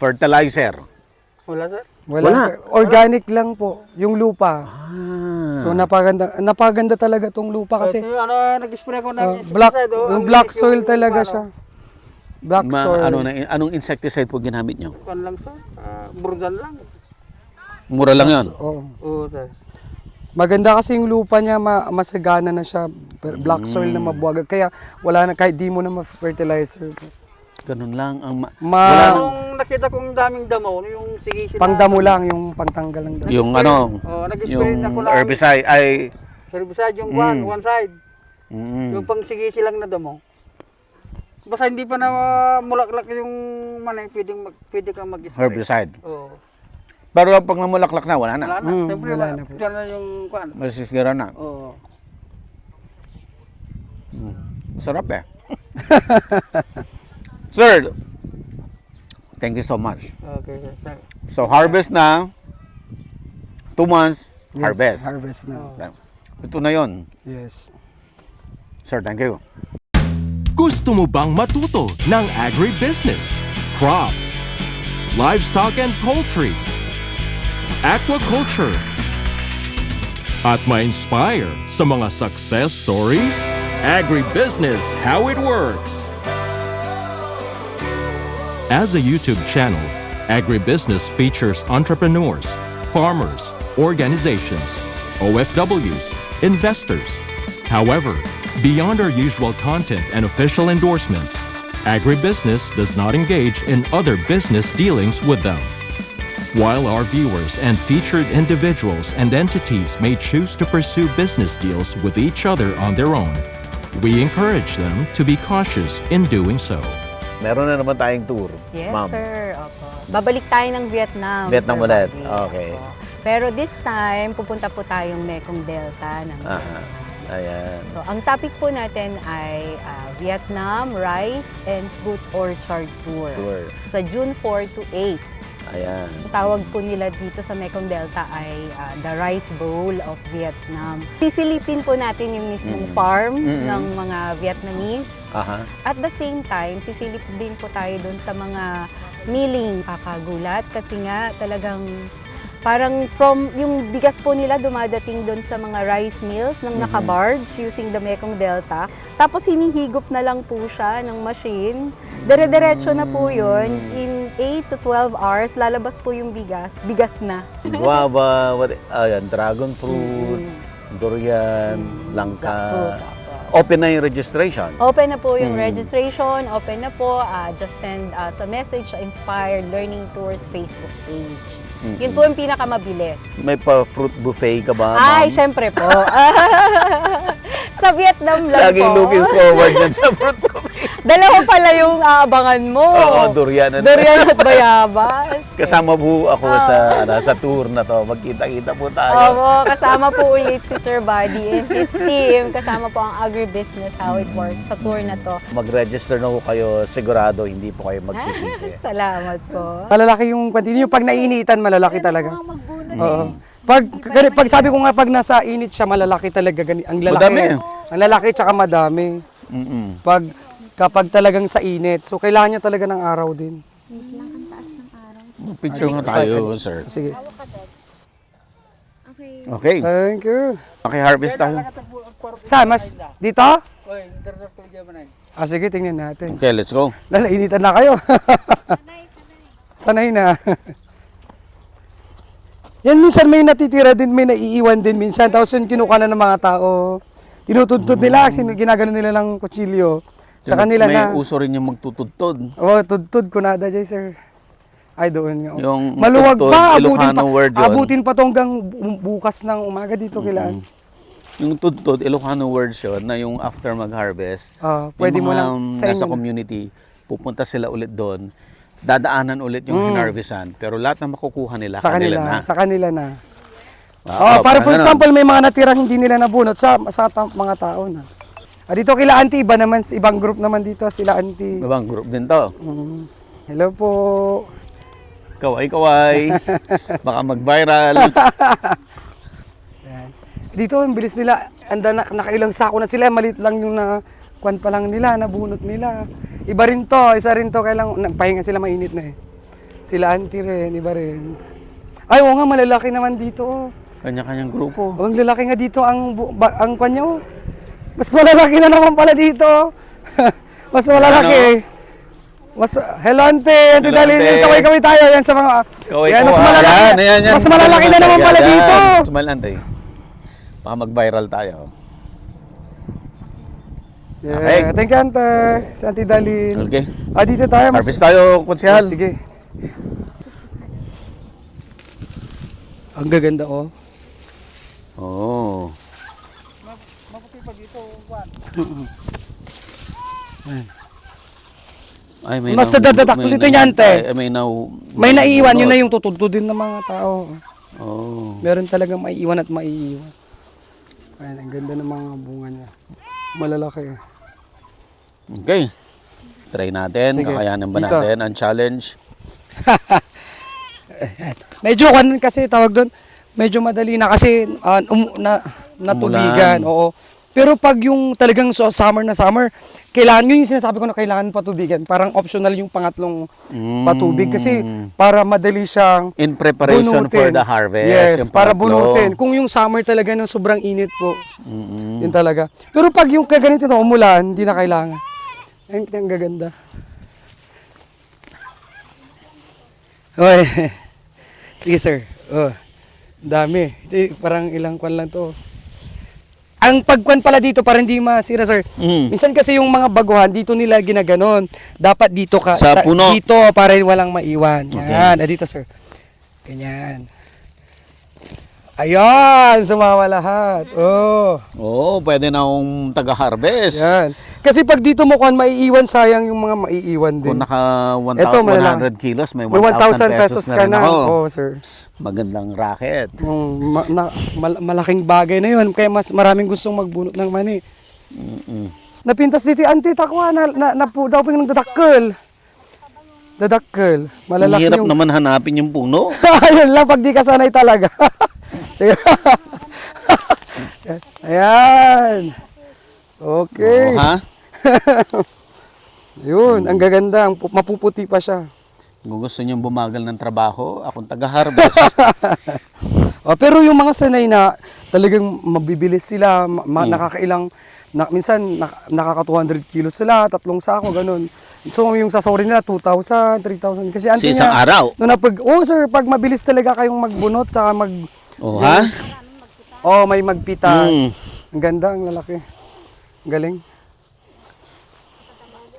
fertilizer. Wala, sir. Wala, sir. Organic lang po, yung lupa. So napaganda talaga tong lupa kasi Nag-spray ko ng black, insecticide, yung black soil talaga siya. Black soil. Anong insecticide po ginamit nyo? Kan lang, sir. Burdan lang. Mura lang yan. Oo, sir. Maganda kasi yung lupa niya, masagana na siya. Black soil na mabuwag. Kaya wala na, kahit di mo na ma-fertilizer. Ganun lang. Nung nakita kong daming damo, yung sige sila. Pangdamo lang, yung pangtanggal ng damo. Yung nag-spray ako lang. herbicide ay... Herbicide yung one side. Yung pang sige silang na damo. Basta hindi pa na mulaklak yung manay, pwede kang mag-spray. Herbicide. Oo. Pero pag namulaklak na, wala na. Wala na. Siyempre, wala na po. Diyan na yung kuan. Masisira na. Oo. Sarap eh. Sir, thank you so much. Okay, sir. So harvest na, 2 months, Yes, harvest. harvest na. Ito na yon. Yes. Sir, thank you. Gusto mo bang matuto ng agribusiness, crops, livestock and poultry, aquaculture, at ma-inspire sa mga success stories? Agribusiness, how it works. As a YouTube channel, Agribusiness features entrepreneurs, farmers, organizations, OFWs, investors. However, beyond our usual content and official endorsements, Agribusiness does not engage in other business dealings with them. While our viewers and featured individuals and entities may choose to pursue business deals with each other on their own, we encourage them to be cautious in doing so. Meron na naman tayong tour, Yes, ma'am. sir. Opo. Babalik tayo ng Vietnam. Vietnam Sir ulit. Bobby. Okay. Opo. Pero this time, pupunta po tayong Mekong Delta ng Vietnam. Ayan. So, ang topic po natin ay Vietnam Rice and Fruit Orchard Tour. Sa June 4 to 8. Ayan. Ang tawag po nila dito sa Mekong Delta ay the Rice Bowl of Vietnam. Sisilipin po natin yung mismong farm ng mga Vietnamese. Aha. At the same time, sisilip din po tayo doon sa mga milling kakagulat kasi nga talagang parang from yung bigas po nila dumadating doon sa mga rice mills ng nakabarge using the Mekong Delta. Tapos hinihigop na lang po siya ng machine. Dire-diretso na po yun. In 8 to 12 hours, lalabas po yung bigas. Bigas na. Guava, ayan, dragon fruit, durian, langka. Jackfruit. Open na yung registration. Open na po yung registration. Open na po. Just send us a message sa Inspired Learning Tours Facebook page. Yun po yung pinakamabilis. May pa-fruit buffet ka ba, Ay, ma'am? syempre po. Sa Vietnam lang Laging po. looking forward dyan sa fruit buffet. Dalawa pala yung aabangan mo. Oo, durian at Durian at bayabas. Kasama po ako sa tour na to. Magkita-kita po tayo. Oo, kasama po ulit si Sir Buddy and his team. Kasama po ang agribusiness, how it works sa tour na to. Mag-register na po kayo. Sigurado, hindi po kayo magsisisi. Salamat po. Malalaki yung continue. Pag nainitan, malalaki talaga. Oo. Pag sabi ko nga, pag nasa init siya, malalaki talaga. Ang lalaki. Madami. Ang lalaki tsaka madami. Kapag talagang sa init. So, kailangan niya talaga ng araw din. Picture na tayo, sir. Sige. Okay. Thank you. Okay, harvest tayo. Saan? Mas dito? Oy, internet dyan man. Sige, tingnan natin. Okay, let's go. Initan na kayo. Sanay na. Yan, minsan may natitira din, may naiiwan din minsan. Tapos yun kinuha na ng mga tao. Tinutudtod nila, ginagano nila ng kutsilyo. Sa kanila may na. May uso rin yung magtutudtod. Tudtod ko na dyan, sir. Ay, doon nga. Yung maluwag tutod, pa, Ilocano word yun. abutin pa to hanggang bukas ng umaga dito kilaan. Yung tudtod, Ilocano words yun, na yung after mag-harvest, pwede yung mo mga lang sa nasa inyo. community, pupunta sila ulit doon, dadaanan ulit yung hinarvestan, pero lahat na makukuha nila, Sa kanila na. Para for example, may mga natirang hindi nila nabunot sa mga tao na. Dito kila auntie, iba naman, ibang group naman dito, sila auntie. Ibang group din to. Hello po. Kaway-kaway. Baka mag-viral. Dito, ang bilis nila. Nakailang sako na sila. Malit lang yung kwan pa lang nila, nabunot nila. Iba rin to, isa rin to. Kailang, nagpahinga sila, mainit na eh. Sila auntie rin, iba rin. Ay, oo nga, malalaki naman dito. Oh. Kanya-kanyang grupo. Ang lalaki nga dito ang kwan niya. Oh. Mas malalaki na naman pala dito. Mas malalaki. Mas, hello auntie, Hello, Dalin, ante. kaway-kaway tayo. Yan sa mga, Kaway yan, ko, mas malalaki, yan. mas malalaki na naman pala dito. Smile ante. Baka mag-viral tayo. Yeah, Okay. thank you ante, si Auntie Dalin. Okay. Dito tayo. Harvest tayo, konsehal. Sige. Ang gaganda oh. Oo. Mabuti pa dito, Juan. Ay, may Mas na- dadadak may dito na- niyan, te. ay, May naiiwan, yun na yung tutudto din ng mga tao. Oh. Meron talagang maiiwan at maiiwan. Ayan, ang ganda ng mga bunga niya. Malalaki. Okay. Try natin. Sige. Kakayanin ba Dito. natin ang challenge? Medyo kan kasi tawag doon, medyo madali na kasi natubigan. Oo. Pero pag yung talagang summer na summer, kailangan yun yung sinasabi ko na kailangan patubigan. Parang optional yung pangatlong patubig kasi para madali siyang In preparation bunutin. for the harvest. Yes, yung para pangatlo. bunutin. Kung yung summer talaga ng sobrang init po, yun talaga. Pero pag yung kaganito na umulan, hindi na kailangan. Ang gaganda. Oy. Sige sir. Oh. Dami. Ito, parang ilang kwan lang to. Ang pagkwan pala dito para hindi masira sir. Minsan kasi yung mga baguhan dito nila ginaganon. Dapat dito ka Sa puno. dito para walang maiwan. Yan, dito sir. Ganyan. Ayan, sumawa lahat. Oh. Oo, pwede na akong taga-harvest. Yan. Kasi pag dito mo kwan maiiwan, sayang yung mga maiiwan din. Kung naka Eto, 100 kilos, may May 1,000 pesos na ka rin na. ako. Oo, sir. Magandang racket. Malaking bagay na yun. Kaya mas maraming gustong magbunot ng mani. Napintas dito yung auntie, takwa, daw pa yung dadakkel. Dadakkel. Ang Malalaki hirap yung... naman hanapin yung puno. Ayun lang, pag di ka sanay talaga. Sige. Ayan. Okay. Oo, ha? Yun, ang gaganda. Mapuputi pa siya. Kung gusto nyo bumagal ng trabaho, akong taga-harvest. Pero yung mga sanay na talagang mabibilis sila, nakakailang, minsan nakaka 200 kilos sila, 3 sako, ganun. So yung sasori nila 2,000, 3,000 kasi Sa auntie isang niya, araw. sir, pag mabilis talaga kayong magbunot tsaka Oo, ha? may magpitas. Ang ganda, ang lalaki. Ang galing.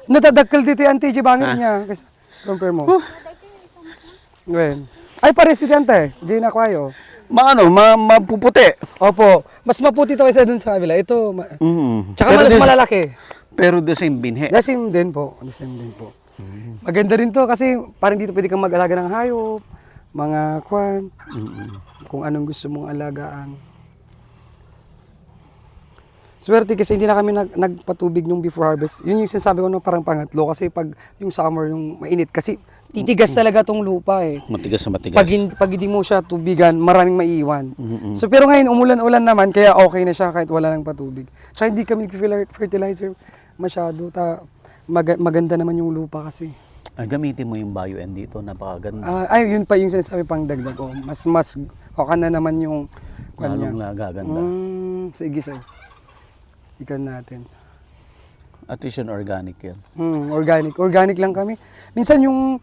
Natadakkel dito yung auntie, bangit niya. Kasi, compare mo. Well, ay pares si auntie, Jane Aquayo. Mapuputi. Opo, mas maputi to kaysa dun sa kabila. Ito, tsaka Pero mas this- malalaki. Pero the same binhe. The same din po. Maganda rin to kasi parang dito pwede kang mag-alaga ng hayop, mga kwan, kung anong gusto mong alagaan. Swerte kasi hindi na kami nagpatubig nung before harvest. Yun yung sinasabi ko na parang pangatlo kasi pag yung summer, yung mainit kasi titigas talaga tong lupa eh. Matigas na matigas. Pag hindi mo siya tubigan, maraming maiiwan. So pero ngayon umulan-ulan naman kaya okay na siya kahit wala ng patubig. Tsaka hindi kami fertilizer masyado. Maganda naman yung lupa kasi. Gamitin mo yung bio-end dito, napakaganda. Yun pa yung sinasabi pang dagdag ko. Mas okay na naman yung kanya. Lalong nagaganda. Sige sir. Ikan natin. At least yun, organic yan. Organic. Organic lang kami. Minsan yung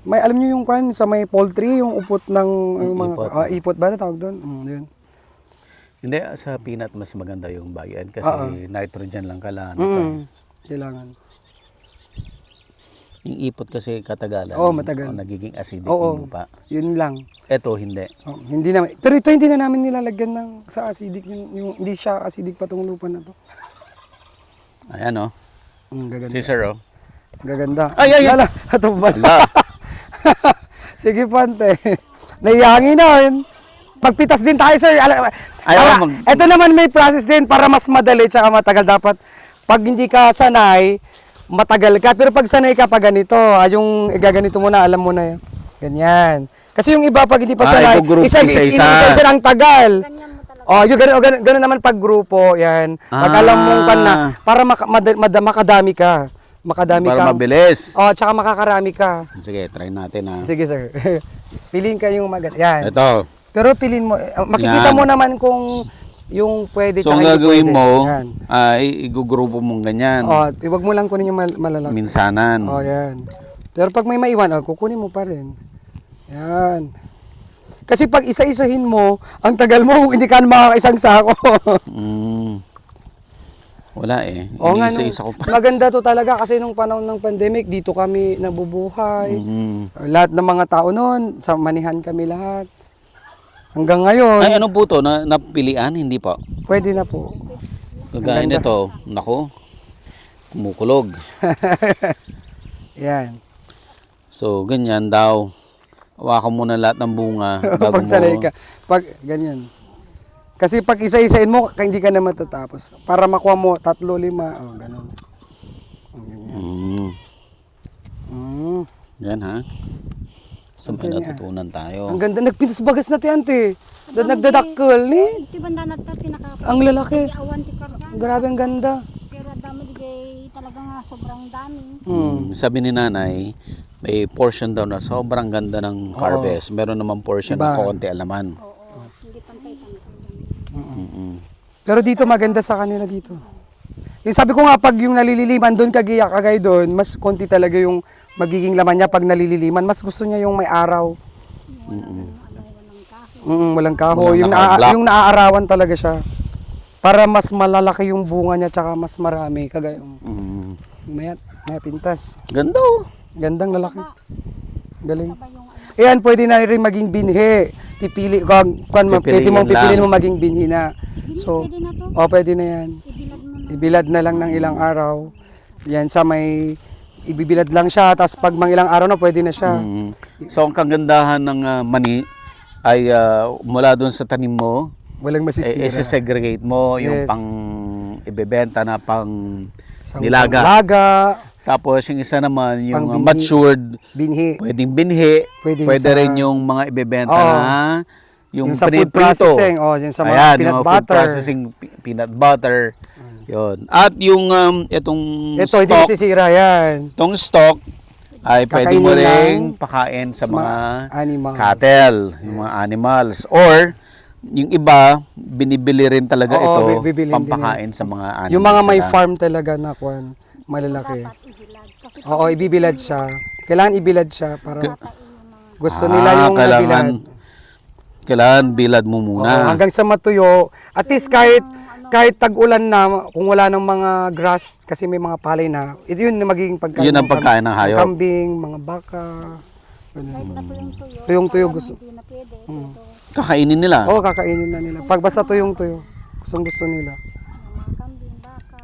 alam niyo yung kwan sa may poultry, yung upot ng mga ipot. ipot ba na tawag doon? Yun. Hindi, sa peanut mas maganda yung bio-end kasi nitrogen lang kailangan. Kailangan. Yung ipot kasi katagalan. Oo, matagal. Nagiging acidic Oo. yung lupa. Yun lang. Eto, hindi. Hindi naman. Pero ito hindi na namin nilalagyan ng sa acidic yung hindi siya acidic pa tong lupa na to. Ayan, oh. Gaganda. Si Sir, oh. Gaganda. Ay! Lala, ito ba? Ala. Sige, Pante. Naiyangin na yun. Pagpitas din tayo, sir. Ito naman may process din para mas madali tsaka matagal. Dapat pag hindi ka sanay, matagal ka. Pero pag sanay ka pa ganito, yung gaganito mo na, alam mo na yun. Ganyan. Kasi yung iba pag hindi pa sanay, i-group isa-isa. isa lang tagal. Yung ganun naman pag grupo, yan. Pag alam mong pan na, para makadami ka. makadami Para ka. mabilis. Oh, tsaka makakarami ka. Sige, try natin ha. Sige, sir. Piliin ka yung maganda. Yan. Ito. Pero piliin mo, makikita Yan. mo naman kung yung pwede So, ang tsaka hindi gagawin pwede. mo, Yan. ay igugrupo mong ganyan. Oh, iwag mo lang kunin yung malalaki. Minsanan. Oh, yan. Pero pag may maiwan, kukunin mo pa rin. Yan. Kasi pag isa-isahin mo, ang tagal mo, hindi ka makakaisang sako. Wala eh. Oo nga, Iniisa-isa ko pa. maganda to talaga kasi nung panahon ng pandemic, dito kami nabubuhay. Lahat ng mga tao noon, sa manihan kami lahat. Hanggang ngayon, Ay, ano po to? Napilian? Hindi po. pwede na po. Kagaya Ang ganda. nito. Nako. Kumukulog. Yan. So, ganyan daw. Hawakan mo na lahat ng bunga. bago Pag sanay mo. ka. Pag ganyan. Kasi pag isa-isain mo, hindi ka na matatapos. Para makuha mo 3, 5, oh, ganun. Mm. Mm. Yan ha. So, may Ganyan. natutunan tayo. Ang ganda, nagpitas bagas na ti ante. Nagdadakkel ni. Ti banda nagtati nakaka. Ang lalaki. Awan ti karga. Grabe ang ganda. Pero dami di talaga nga sobrang dami. Sabi ni nanay, may portion daw na sobrang ganda ng harvest. Meron naman portion Iba. na konti alaman. Oo, hindi pantay-pantay. Pero dito maganda sa kanila dito. Yung sabi ko nga pag yung nalililiman doon kagay doon, mas konti talaga yung magiging laman niya pag nalililiman. Mas gusto niya yung may araw. Walang kahoy. Walang Yung, naka-block. yung naaarawan talaga siya. Para mas malalaki yung bunga niya tsaka mas marami. Kagaya yung may pintas. Ganda oh. Gandang lalaki. Galing. Ayan, pwede na rin maging binhi. Pipili ko, pwede mong lang. pipiliin mo maging binhi na. So, Pwede na to. pwede na yan. Ibilad mo na. Ibilad na lang ng ilang araw. Yan sa may ibibilad lang siya, tapos pag mga ilang araw na pwede na siya. So, ang kagandahan ng mani ay mula doon sa tanim mo, Walang masisira. isi-segregate mo yung Yes. pang ibebenta na pang Sa nilaga. laga, Tapos yung isa naman, yung Pang binhi. matured, binhi. pwedeng binhi, Pwede pwede sa- rin yung mga ibebenta Oo. na yung Yung sa food piniprito. processing, yung sa mga Ayan, peanut yung mga butter. food processing, peanut butter. Yun. At yung itong Ito, hindi stock, masisira yan. itong stock ay pwede mo Kakainin lang ring pakain sa mga animals. cattle, yung mga animals. Or, yung iba, binibili rin talaga Oo, ito bibilin din pampakain sa mga animals. Yung mga may nila. farm talaga na kwan, malalaki. Ibilad. Kasi Oo, ibibilad siya. Kailangan ibilad siya para gusto nila yung kailangan, nabilad. kailangan bilad mo Oo, muna. hanggang sa matuyo. At least kahit tag-ulan na, kung wala ng mga grass, kasi may mga palay na, ito yun na magiging pagkain. Yun ang pagkain ng hayop. Kambing, mga baka. kahit na tuyong-tuyo. Tuyong-tuyo gusto. Hindi na pwede. Ito, Kakainin nila. Oo, kakainin na nila. Pag basta tuyong-tuyo, gustong gusto nila. mga kambing, baka.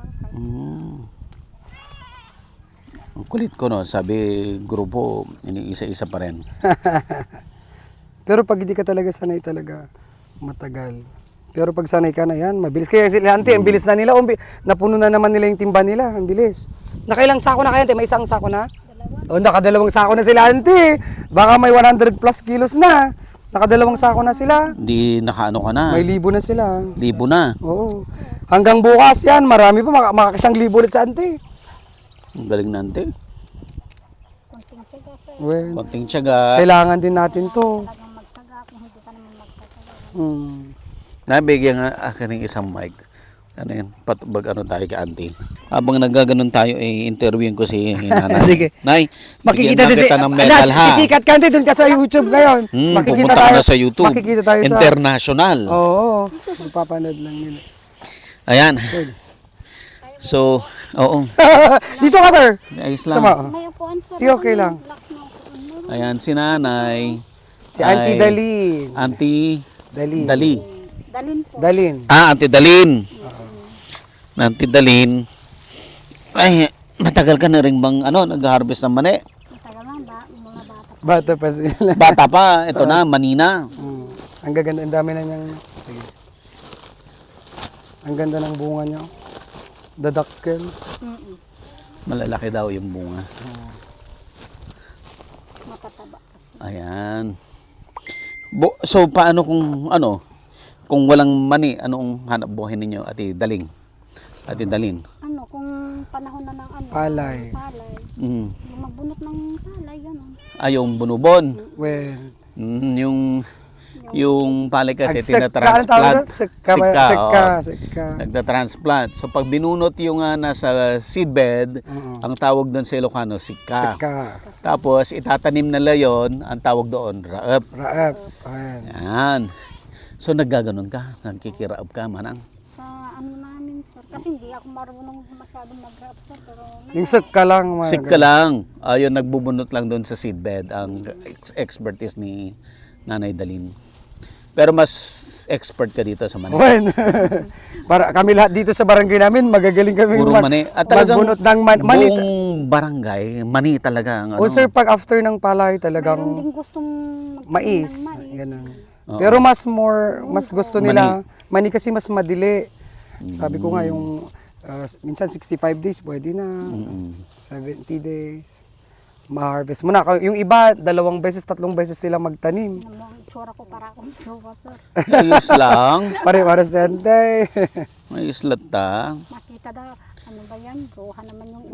Ang kulit ko no, sabi grupo, isa-isa pa rin. Pero pag hindi ka talaga sanay talaga, matagal. Pero pag sanay ka na yan, mabilis. Kaya sila, auntie, ang bilis na nila. Napuno na naman nila yung timba nila. Ang bilis. Nakailang sako na kaya, auntie? May isang sako na? O, nakadalawang sako na sila, auntie. Baka may 100 plus kilos na. Nakadalawang sako na sila. Hindi nakaano ka na. May 1,000 na sila. Libo na. Oo. Hanggang bukas yan, marami pa. Makakisang 1,000 ulit sa auntie. Ang galing nante. Konting tiga sa Well, Konting tiyaga. kailangan din natin to. talagang magtaga. Kung hindi ka naman magtataga. Nabigyan nga akin ng isang mic. Ano yun? Patubag ano tayo kay auntie. Habang nagaganon tayo, interviewin ko si nanay. Sige. Nay, Makikita bigyan na din kita ng medal ha. sisikat ka auntie, doon ka sa YouTube ngayon. Pupunta ka na sa YouTube. Makikita tayo sa... International. Oo. Mapapanood lang nila. Ayan. So, oo. Dito ka, sir. Ayos lang. Sama. May upuan sa Sige, okay lang. lock mo upuan mo. Ayan, si nanay. Si Auntie ay- Dalin. Auntie Dalin. Dali. Dalin po. Dalin. Auntie Dalin. Auntie Dalin. Ay, matagal ka na rin bang nag-harvest ng mani? Matagal lang ba? Yung mga bata. Bata pa sila. Bata pa, ito na, manina. Ang gaganda, ang dami na niyang... Sige. Ang ganda ng bunga niya. Dadakkel. Malalaki daw yung bunga. Matataba kasi. Ayan. So, paano kung walang mani, anong hanap buhay ninyo, Ate Daling? Ate Dalin. Ano, kung panahon na ng ano, Palay. palay. Mm. Yung magbunot ng palay, gano'n. Yung bunubon. Well, Yung palay kasi ano tawag tinatransplant. doon? Sika. Nagtatransplant. So pag binunot yung nasa seedbed, ang tawag doon sa Ilocano, sika. Sika. Tapos itatanim nila yon, ang tawag doon, raap. Raap. Ayan. Yan. So naggaganon ka, nagkikiraap ka, manang. Sa ano namin, sir. Kasi hindi ako marunong masyadong mag-rap, sir. Pero Yung sika lang. mga Sika lang. Ayun, nagbubunot lang doon sa seedbed ang expertise ni Nanay Dalin. Pero mas expert ka dito sa mani. When, para kami lahat dito sa barangay namin, magagaling kami Puro mani. At talagang magbunot ng mani. buong barangay, mani talaga. Ang, O sir, pag after ng palay meron talagang din gustong mais. ng mais. Ganun. Oo. Pero mas gusto nila, mani kasi mas madili. Sabi ko nga yung, minsan 65 days, pwede na. 70 days. Ma-harvest mo na. Yung iba, 2 beses, 3 beses sila magtanim. Ano mo, itsura ko para akong jowa, sir. ayos lang. Para sente. May islat ta. Makita daw, ano ba yan? Roha naman yung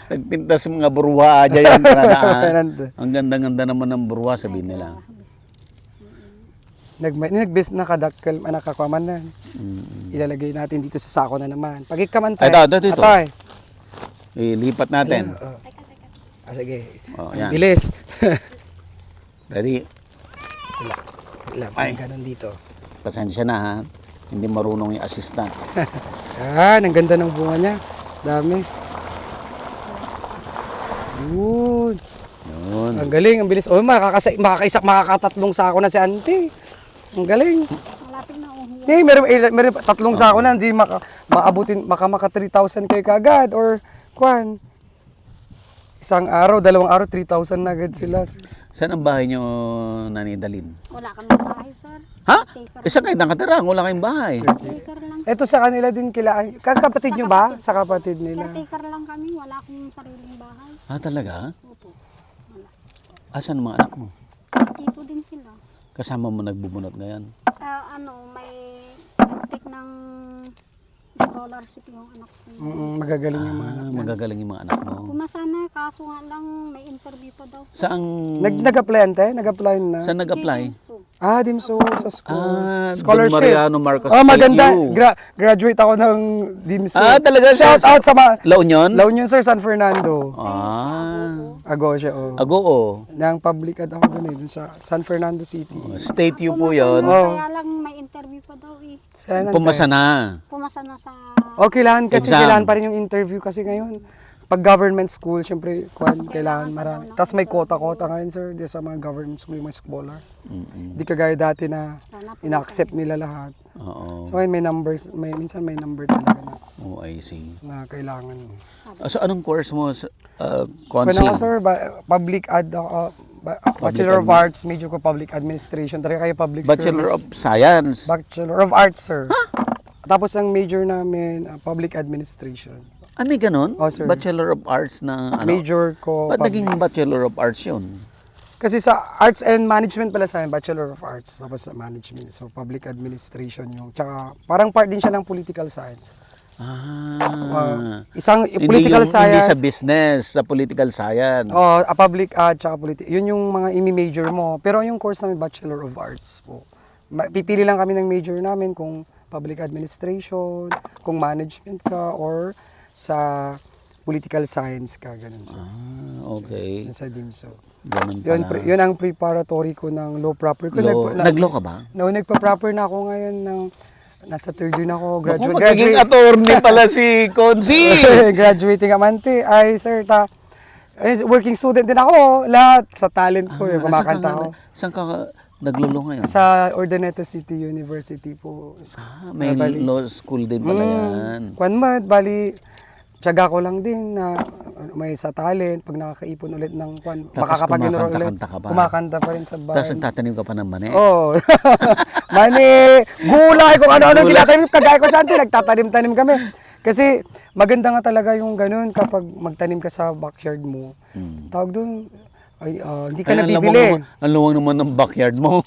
Nagpinta sa mga burwa dyan. Ang ganda-ganda naman ng burwa, sabihin nila. Nagbis nakadakkel, nakakwaman na. Ilalagay natin dito sa sako na naman. Pag ikamantay. Ito. Atay. Ilipat natin. Sige. Oh, yan. Bilis. Ready? Wala pa ganun dito. Pasensya na ha. Hindi marunong yung assistant. Ang ganda ng bunga niya. Dami. Yun. Yun. Ang galing, ang bilis. Oh, makakatatlong sako na si auntie. Ang galing. malapit na uhiyan. Meron 3 sako na, hindi maabutin, maka 3,000 kayo kagad. Or, kwan. Isang araw, 2 araw, 3,000 na agad sila. Saan ang bahay nyo, Nanay Dalin? Wala kami bahay, sir. Ha? Caretaker. Isa kayo nakatira, wala kayong bahay. Caretaker lang. Ito sa kanila din kila. Kapatid nyo ba? Sa kapatid nila. Caretaker lang kami. Wala akong sariling bahay. Talaga? Opo. Asan ang mga anak mo? Dito din sila. Kasama mo nagbubunot ngayon? May take ng scholarship yung anak ko. Magagaling yung mga. Magagaling yung mga anak mo. Pumasa na, kaso nga lang may interview pa daw. Saang... Nag-apply ante? Nag-apply na. Saan nag-apply? So, Dimso sa school. Don Scholarship. Mariano Marcos maganda. TU. Graduate ako ng Dimso. Talaga? Shout out sa La Union? La Union, sir, San Fernando. Agosya, Agoo. Nang public ad ako dun sa San Fernando City. State U po yun. kaya lang may interview pa daw eh. Sana Pumasa na. Pumasa na sa... kailangan kasi, Exam. kailangan pa rin yung interview kasi ngayon. Pag government school, syempre, kailangan marami. Tapos may quota-quota ngayon, sir, di sa mga government school, yung mga scholar. Hindi kagaya dati na ina-accept nila lahat. Oo. So ngayon may numbers, minsan may number talaga na, Oh, I see. na kailangan. So anong course mo? Kung Consing? ako, sir, public ad, Bachelor of Arts, major ko public administration. Talaga kayo public Bachelor of service. Science. Bachelor of Arts, sir. Tapos ang major namin, public administration. May ganun? Oh, sir. Bachelor of Arts na ano? Major ko, Ba't naging Bachelor of Arts yun? kasi sa Arts and Management pala sa amin, Bachelor of Arts, tapos sa Management. So, public administration yung, tsaka parang part din siya ng political science. Isang political Hindi sa science, business, sa political science. public ad, tsaka yun yung mga imi-major mo. Pero yung course namin, Bachelor of Arts po. Pipili lang kami ng major namin kung public administration, kung management ka, or sa political science ka, ganun. So, Okay. yun sa DIMSO. Ganun Yun, pala. yun ang preparatory ko ng law proper ko. Nag-law ka ba? No, nagpa-proper na ako ngayon ng nasa third year na ako. Ako, magiging attorney pala si Consi. Graduating amante. Ay, sir, working student din ako. Lahat sa talent ko. Kumakanta ako. Saan ka naglulo ngayon? Sa Urdaneta City University po. May law school din pala yan. Bali, tiyaga ko lang din na may sa talent. Pag nakakaipon ulit ng makakapag-enroll ulit. kumakanta ka pa. Kumakanta pa rin sa bahay. Tapos nagtatanim ka pa ng mani. Oh. Mani, gulay, kung ano-ano tinatanim. Kagaya ko sa auntie, nagtatanim-tanim kami. Kasi maganda nga talaga yung ganun kapag magtanim ka sa backyard mo. Tawag doon, Ay, hindi ka Ay, nabibili. Ang luwang naman ng backyard mo.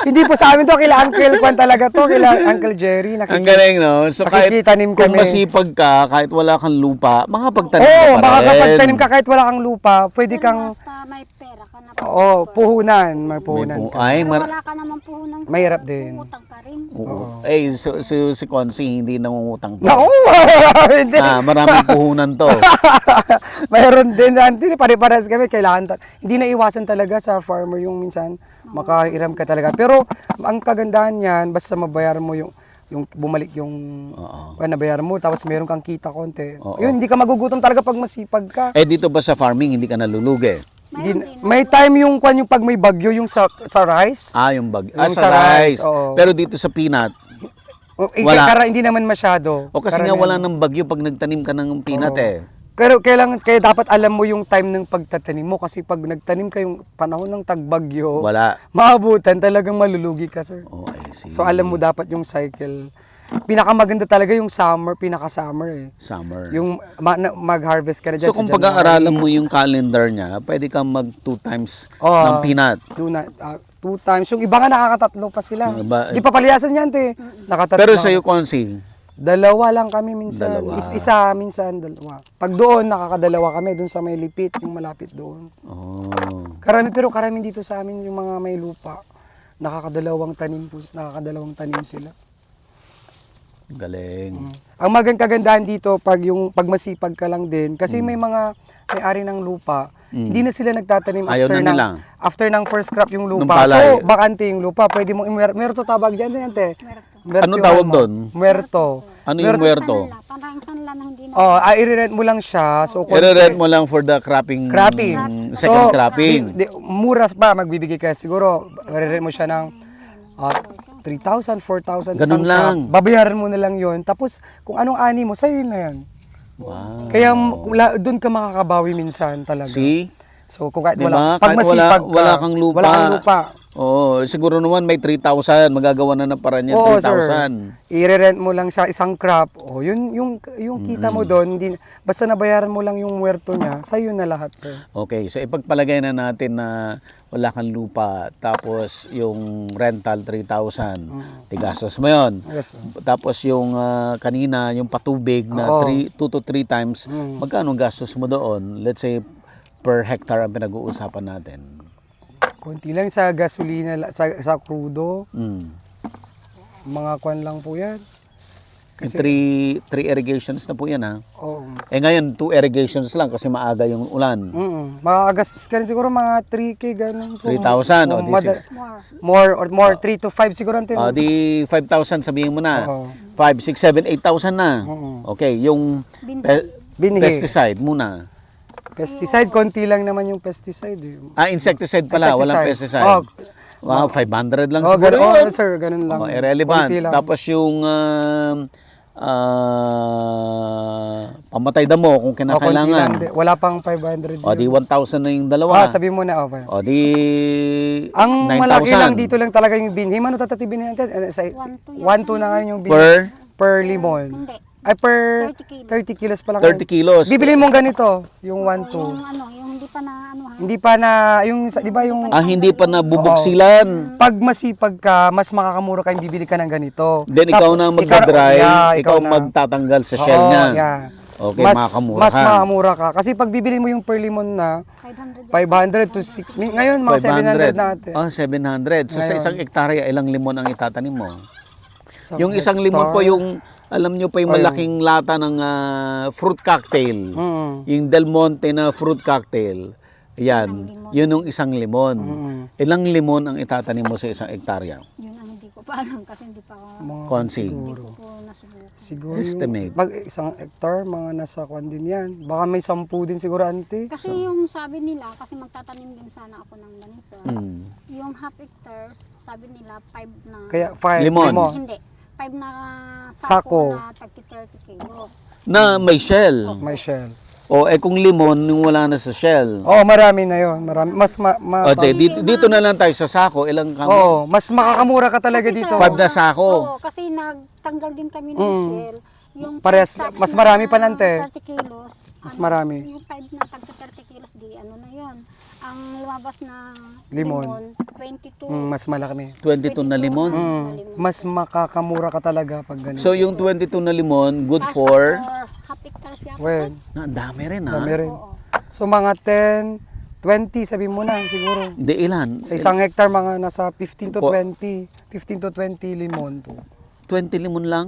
Hindi po sa amin to, kila Uncle Juan talaga to, kila Uncle Jerry. Ang galing, no? So kahit Nakikitanim kung kami. masipag ka, kahit wala kang lupa, makapagtanim Oo, ka pa rin. makakapagtanim ka kahit wala kang lupa, pwede kang, Basta may pera ka na. puhunan, may May puhunan pu- ka. Ay, Pero wala ka naman puhunan. Mahirap din. Utang ka rin. Oo. Eh, si Consi hindi nangungutang to. Naku, hindi. Maraming puhunan to. Mayroon din, hindi pare-pares kami, kailangan, hindi na iwasan talaga sa farmer yung minsan, makahiram ka talaga. Pero, ang kagandahan niyan, basta mabayar mo yung bumalik yung nabayar mo, tapos meron kang kita konti. Oo. Yun, hindi ka magugutom talaga pag masipag ka. Eh, dito ba sa farming, hindi ka nalulugi? May time yung pag may bagyo yung sa rice. Yung bag. Yung Sa sa rice, rice. oo. Pero dito sa peanut, Wala. Hindi naman masyado. o kasi nga wala ng bagyo pag nagtanim ka ng peanut eh. Pero kaya dapat alam mo yung time ng pagtatanim mo kasi pag nagtanim ka yung panahon ng tagbagyo, Wala. maabutan talagang malulugi ka, sir. Oh, I see. So alam mo dapat yung cycle. Pinakamaganda talaga yung summer, pinaka-summer eh. Summer. Yung mag-harvest ka na dyan So kung sa January. pag-aaralan mo yung calendar niya, pwede kang mag 2 times ng peanut. 2 times. Yung iba nga nakakatatlo pa sila. Yung iba- Di pa palihasan yan, te. Nakatatlo. Pero sa'yo, Consi, Dalawa lang kami minsan. Dalawa. Isa, minsan, dalawa. Pag doon, nakakadalawa kami. Doon sa may lipit, yung malapit doon. Pero karami dito sa amin, yung mga may lupa. Nakakadalawang tanim sila. galing. Ang kagandahan dito, pag masipag ka lang din, kasi may mga may-ari ng lupa, hindi na sila nagtatanim Ayaw na nila. after ng first crop yung Nung lupa. palay. So, bakante yung lupa. Pwede mong muerto tawag dyan, te. Anong tawag doon? Muerto. Ano yung muerto? Parang sanla na hindi na. I-rent mo lang siya. So, I-rent mo lang for the cropping. Second cropping. Mura pa, magbibigay ka. Siguro, i-rent mo siya ng 3,000, 4,000. Ganun isang lang. crop. Babayaran mo na lang yon. Tapos, kung anong ani mo, sa'yo na yan. Wow. Kaya doon ka makakabawi minsan talaga. See? So, kung kahit Diba? wala, pag Kahit masipag ka, wala kang lupa. wala kang lupa. Oo, siguro naman may 3,000, magagawa na ng paraan yan, Oo, 3,000. I-rent mo lang siya isang crop. O, yung kita mo doon, basta nabayaran mo lang yung muerto niya, sa'yo na lahat, sir. Okay, so ipagpalagay na natin na wala kang lupa, tapos yung rental 3,000, tigastos mo yun. Yes, sir. Tapos yung kanina, yung patubig na Oo. 2 to 3 times, magkano ang gastos mo doon? Let's say, per hectare ang pinag-uusapan natin. Konti lang sa gasolina, sa crudo, Mm. mga kwan lang po yan. Yung 3 irrigations na po yan, ha? Oo. Eh ngayon, 2 irrigations lang kasi maaga yung ulan. Makagastos ka rin siguro mga 3K, ganun po. 3,000 o di More, 3 to 5 siguro. O di 5,000 sabihin mo na. Oo. 5, 6, 7, 8,000 na. Okay, yung Binhi. pesticide muna. Pesticide, konti lang naman yung pesticide. Insecticide pala, walang pesticide. Oh. Wow, 500 lang Oh, siguro ganun, yun. sir, ganun lang. Irrelevant. Konti lang. Tapos yung pamatay damo kung Konti lang kinakailangan. din. Wala pang 500. O di 1,000 na yung dalawa. sabi mo na, okay. O di Ang 9,000. malaki lang dito lang talaga yung binhi. Mano tatatibin natin? 1-2 na ngayon yung binhi. Per limon. Hindi. Ay, per 30 kilos pa lang. 30 kilos. Bibili mong ganito, yung 1-2. Yung hindi pa na Hindi pa na, di ba yung, Hindi pa nabubugsilan. pag masipag ka, mas makakamura ka yung bibili ka ng ganito. Then ikaw na magdadry, ikaw na. magtatanggal sa shell Oo, niya. yeah. Okay, mas makakamura ka. ka. Kasi pag bibili mo yung per limon na, 500. 500 to 6, ngayon mga 700 natin. 700. So sa isang hektarya, ilang limon ang itatanim mo? Sa Yung isang limon po yung, alam nyo pa yung malaking lata ng fruit cocktail. Yung Del Monte na fruit cocktail. Yan. Yun yung isang limon. Ilang limon ang itatanim mo sa isang hektarya? Yun ang hindi ko pa alam kasi hindi pa ako Konsi. po nasubukan. Siguro Estimate. pag isang hectare, mga nasa kwan din yan. Baka may 10 din siguro, ante. Kasi yung sabi nila, kasi magtatanim din sana ako ng ganisa. Yung half hectares, sabi nila 5 na... Kaya 5 Limon. Hindi. 5 na Sako. sako na tagti 30 kilos. Na may shell. may shell. O kung limon, yung wala na sa shell. Oh, marami na yon. Marami. Mas Okay, dito na lang tayo sa sako. Ilang kami? Oo, mas makakamura ka talaga dito. 5 na sako. Oo, kasi nagtanggal din kami ng shell. Yung Parehas, sack mas na marami pa nante. 30 kilos. Mas marami. Yung 5 na tagti 30 kilos, di ano na yun. ang lumabas na Limon. 22. Mas malaki. 22 na limon. Mas makakamura ka talaga pag ganun. So yung 22 na limon, good Tapos for... half hectares yan. Well, Na, ang dami rin ha. dami rin. So mga 10, 20 sabi mo na siguro. Di ilan? Sa isang hectare mga nasa 15 to Po- 20. 15 to 20 limon po. 20 limon lang?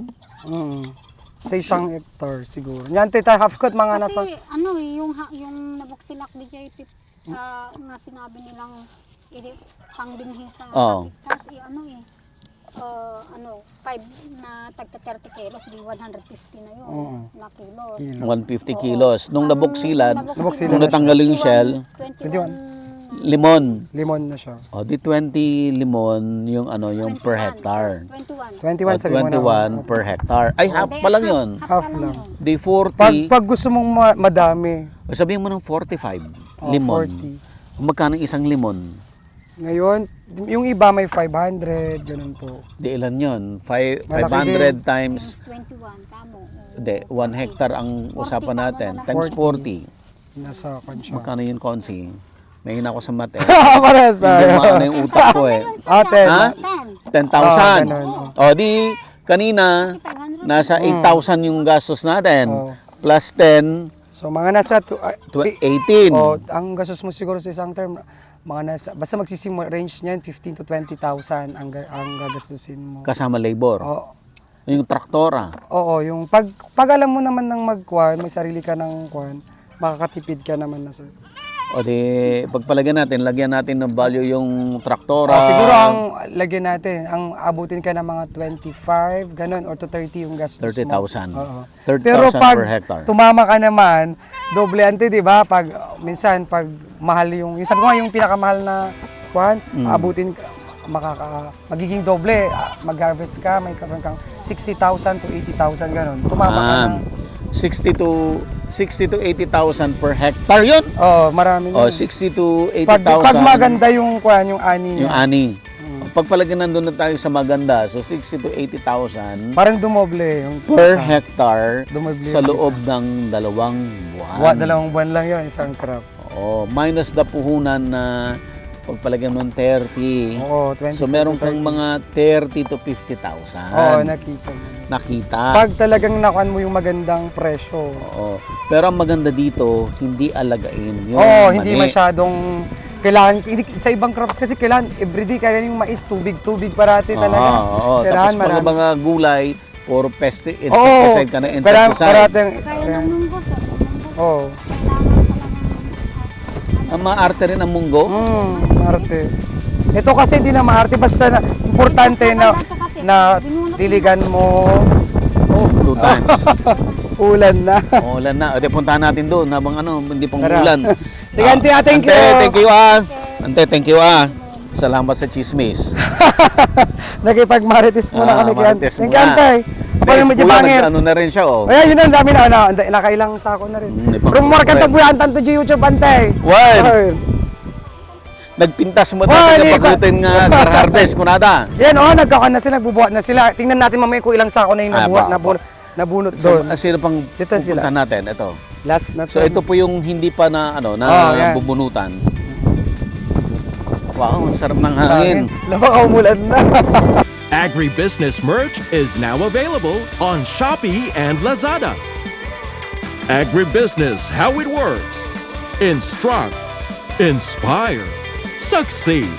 Sa isang hectare siguro. Yan tita, half cut mga nasa... Kasi ano eh, yung nabuksilak ni JP nga sinabi nilang pangbinhi sa Oo. hectares, ano eh, 5 na tagta 30 kilos, di 150 na yun, na kilos. 150 kilos. Nung nabuksilan, Nabuksilan nung na siya. natanggal yung shell, 21 limon. Limon na siya. O di 20 limon yung ano, yung per hectare. 21. 21 sabi mo na. 21 per hectare. Ay, half pa lang yun. Half lang. Di Pag 40. gusto mong madami, Sabihin mo ng 45 Oh, limon. 40. Magkano isang limon? ngayon, yung iba may 500, ganun po. Di ilan yun? Malaki 500 times, 21, kamo. hindi, 1 hectare ang usapan natin. Times 40. Nasa konsya. Magkano yun, Konsi? May hina ko sa mate. Pares Hindi tayo. maano yung utak ko eh. Ate, Ha? 10. 10,000. ganun, O di, kanina, nasa 8,000 yung gastos natin. Oh. Plus 10, so mga nasa 18. ang gastos mo siguro sa isang term, mga nasa, basta magsisimula range niyan 15 to 20,000 ang gagastusin mo. Kasama labor. Oo. Yung traktora. Oo, yung pag alam mo naman ng magkuhan, may sarili ka ng kuhan, makakatipid ka naman na sir. O di, pagpalagyan natin, lagyan natin ng value yung traktora. Siguro ang lagyan natin, ang abutin ka ng mga 25, ganun, or to 30 yung gastos mo. 30,000. Oo. 30,000 Pero pag per hectare. tumama ka naman, doble ante, di ba? Pag minsan pag mahal yung sabi ko nga yung pinakamahal na kuhan, abutin ka, magiging doble, mag-harvest ka, may karoon kang 60,000 to 80,000 ganun. Tumama ka ng 60 to 80,000 per hectare yun. marami O, na. 60 to 80,000. Pag maganda yung kuhan, yung ani Yung niya, ani. Pagpalagyan nandun na tayo sa maganda, so 60 to 80,000 parang dumoble yung per hectare Dumoble sa yung loob ng 2 buwan. 2 buwan lang yun, isang crop. Oo, minus the puhunan na pagpalagyan ng 30. Oo, 20 So meron kang mga 30 to 50,000. Oo, nakita mo. Nakita. Pag talagang nakuan mo yung magandang presyo. Oo. Pero ang maganda dito, hindi alagain yung Oo, hindi mani. masyadong kailangan, sa ibang crops kasi kailangan everyday kaya yung mais, tubig parati talaga. Oo. Kailangan Tapos mga gulay, puro insecticide ka na Kailangan insecticide. parati. Kaya ng munggo, sir. Ng munggo. Oo. Kailangan talagang Ang maarte rin ang munggo. Marte. Ito kasi hindi na maarte, basta importante na diligan mo, Oh, 2 times. ulan na. Ulan na. O, di puntahan natin doon habang hindi pang Tara. ulan. Sige, Auntie, thank you. Ante, thank you ah. Ante, thank you ah. Salamat sa chismis. Nakipag-marites muna kami kay Auntie. Marites Thank you, muna. Auntie. Ako yung medyo pangit. Ano na rin siya oh. Ayan, yun ang dami na, nakailang sako na rin. ipang- Rumor ka tabuyan tanto sa YouTube, Antay. Wan! Nagpintas mo Wala, tayo pagutin nga harvest kunada. Yan, nagkakan na sila, nagbubuhat na sila. Tingnan natin mamaya kung ilang sako na yung nabunot So, doon. sino pang Dito sila. pupuntahan natin? Ito. Last na So ito po yung hindi pa na yan. bubunutan. Wow, ang sarap ng hangin. Labang umulan na. Agribusiness merch is now available on Shopee and Lazada. Agribusiness, how it works. Instruct, inspire, succeed.